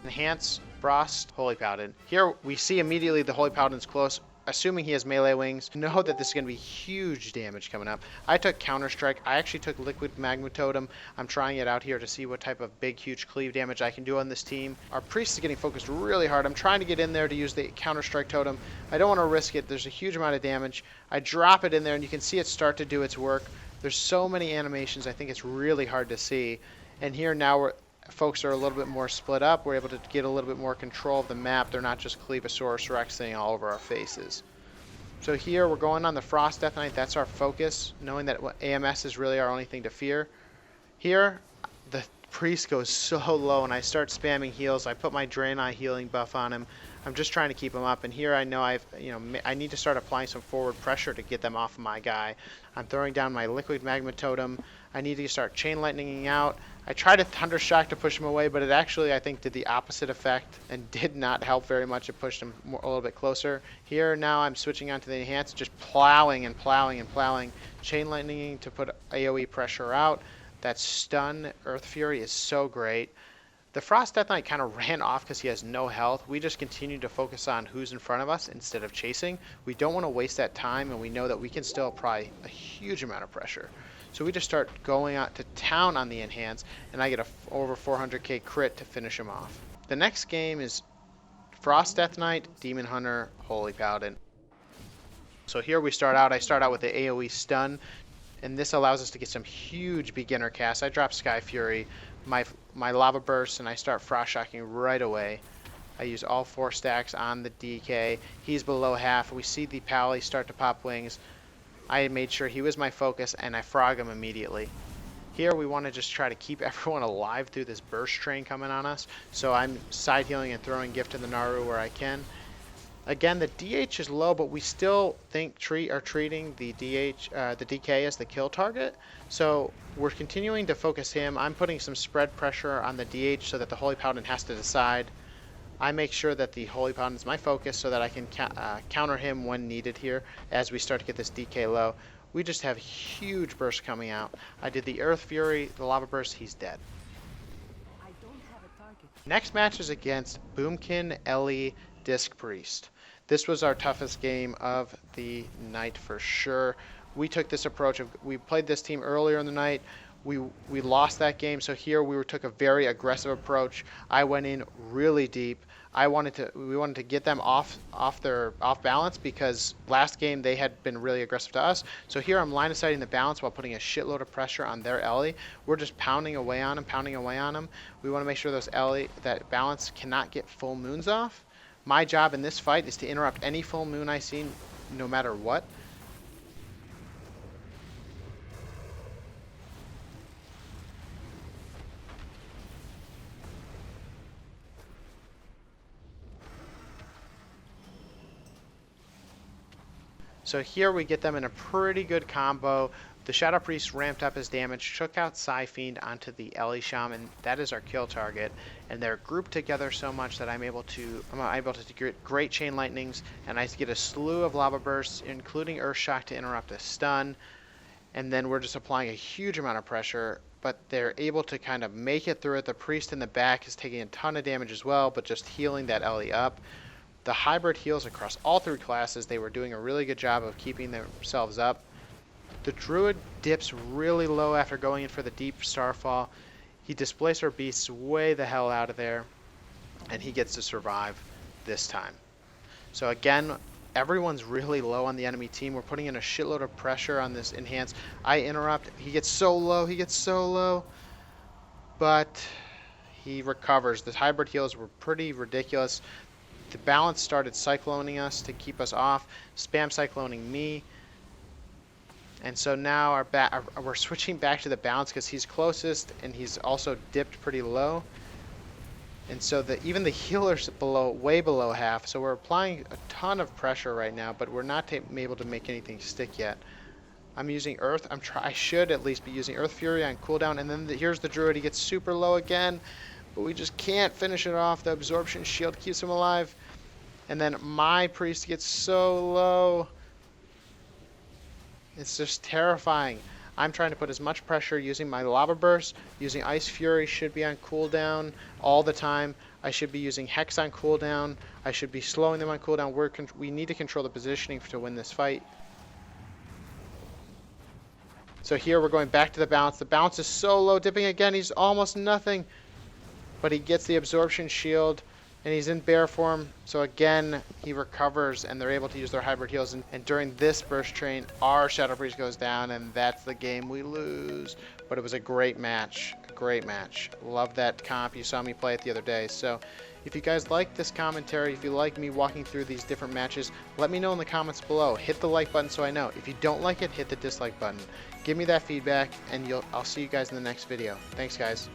Enhance, Frost, Holy Paladin. Here we see immediately the Holy Paladin's close. Assuming he has melee wings, know that this is going to be huge damage coming up. I took Counter Strike. I actually took Liquid Magma Totem. I'm trying it out here to see what type of big, huge cleave damage I can do on this team. Our Priest is getting focused really hard. I'm trying to get in there to use the Counter Strike Totem. I don't want to risk it. There's a huge amount of damage. I drop it in there, and you can see it start to do its work. There's so many animations. I think it's really hard to see. And here now folks are a little bit more split up. We're able to get a little bit more control of the map. They're not just Clevosaurus Rexing all over our faces. So here we're going on the Frost Death Knight. That's our focus, knowing that AMS is really our only thing to fear. Here, the Priest goes so low, and I start spamming heals. I put my Draenei healing buff on him. I'm just trying to keep him up, and here I know I need to start applying some forward pressure to get them off of my guy. I'm throwing down my Liquid Magma Totem. I need to start Chain Lightninging out. I tried a Thundershock to push him away, but it actually, I think, did the opposite effect and did not help very much. It pushed him a little bit closer. Here, now I'm switching onto the Enhance, just plowing and plowing and plowing. Chain Lightninging to put AoE pressure out. That stun Earth Fury is so great. The Frost Death Knight kind of ran off because he has no health. We just continue to focus on who's in front of us instead of chasing. We don't want to waste that time, and we know that we can still apply a huge amount of pressure. So we just start going out to town on the Enhance, and I get a over 400k crit to finish him off. The next game is Frost Death Knight, Demon Hunter, Holy Paladin. So here we start out. I start out with the AoE stun, and this allows us to get some huge beginner casts. I drop Sky Fury, my Lava Burst, and I start Frost Shocking right away. I use all 4 stacks on the DK. He's below half. We see the Pally start to pop wings. I made sure he was my focus, and I frog him immediately. Here we want to just try to keep everyone alive through this burst train coming on us. So I'm side healing and throwing Gift to the Naru where I can. Again, the DH is low, but we still think are treating the DK as the kill target. So we're continuing to focus him. I'm putting some spread pressure on the DH so that the Holy Paladin has to decide. I make sure that the Holy Paladin is my focus so that I can counter him when needed here as we start to get this DK low. We just have huge bursts coming out. I did the Earth Fury, the Lava Burst, he's dead. Next match is against Boomkin, Ellie, Disc Priest. This was our toughest game of the night for sure. We took this approach we played this team earlier in the night. We lost that game, so here we took a very aggressive approach. I went in really deep. We wanted to get them off balance because last game they had been really aggressive to us. So here I'm line of sighting the balance while putting a shitload of pressure on their Ellie. We're just pounding away on them, We want to make sure that balance cannot get full moons off. My job in this fight is to interrupt any full moon I see, no matter what. So here we get them in a pretty good combo. The Shadow Priest ramped up his damage, took out Psyfiend onto the Ellie Shaman. That is our kill target, and they're grouped together so much that I'm able to get great Chain Lightnings, and I get a slew of Lava Bursts, including Earth Shock to interrupt a stun. And then we're just applying a huge amount of pressure, but they're able to kind of make it through it. The Priest in the back is taking a ton of damage as well, but just healing that Ellie up. The hybrid heals across all 3 classes. They were doing a really good job of keeping themselves up. The Druid dips really low after going in for the deep Starfall. He displaced our beasts way the hell out of there, and he gets to survive this time. So again, everyone's really low on the enemy team. We're putting in a shitload of pressure on this Enhance. I interrupt. He gets so low, but he recovers. The hybrid heals were pretty ridiculous. The balance started cycloning us to keep us off, spam cycloning me. And so now we're switching back to the balance because he's closest and he's also dipped pretty low. And so even the healer's way below half. So we're applying a ton of pressure right now, but we're not able to make anything stick yet. I'm using Earth. I should at least be using Earth Fury on cooldown. And then here's the Druid. He gets super low again, but we just can't finish it off. The Absorption Shield keeps him alive. And then my Priest gets so low. It's just terrifying. I'm trying to put as much pressure using my Lava Burst, using Ice Fury should be on cooldown all the time. I should be using Hex on cooldown. I should be slowing them on cooldown. We need to control the positioning to win this fight. So here we're going back to the bounce. The bounce is so low. Dipping again, he's almost nothing. But he gets the absorption shield, and he's in bear form. So again, he recovers, and they're able to use their hybrid heals. And during this burst train, our Shadow Priest goes down, and that's the game we lose. But it was a great match. A great match. Love that comp. You saw me play it the other day. So if you guys like this commentary, if you like me walking through these different matches, let me know in the comments below. Hit the like button so I know. If you don't like it, hit the dislike button. Give me that feedback, and I'll see you guys in the next video. Thanks, guys.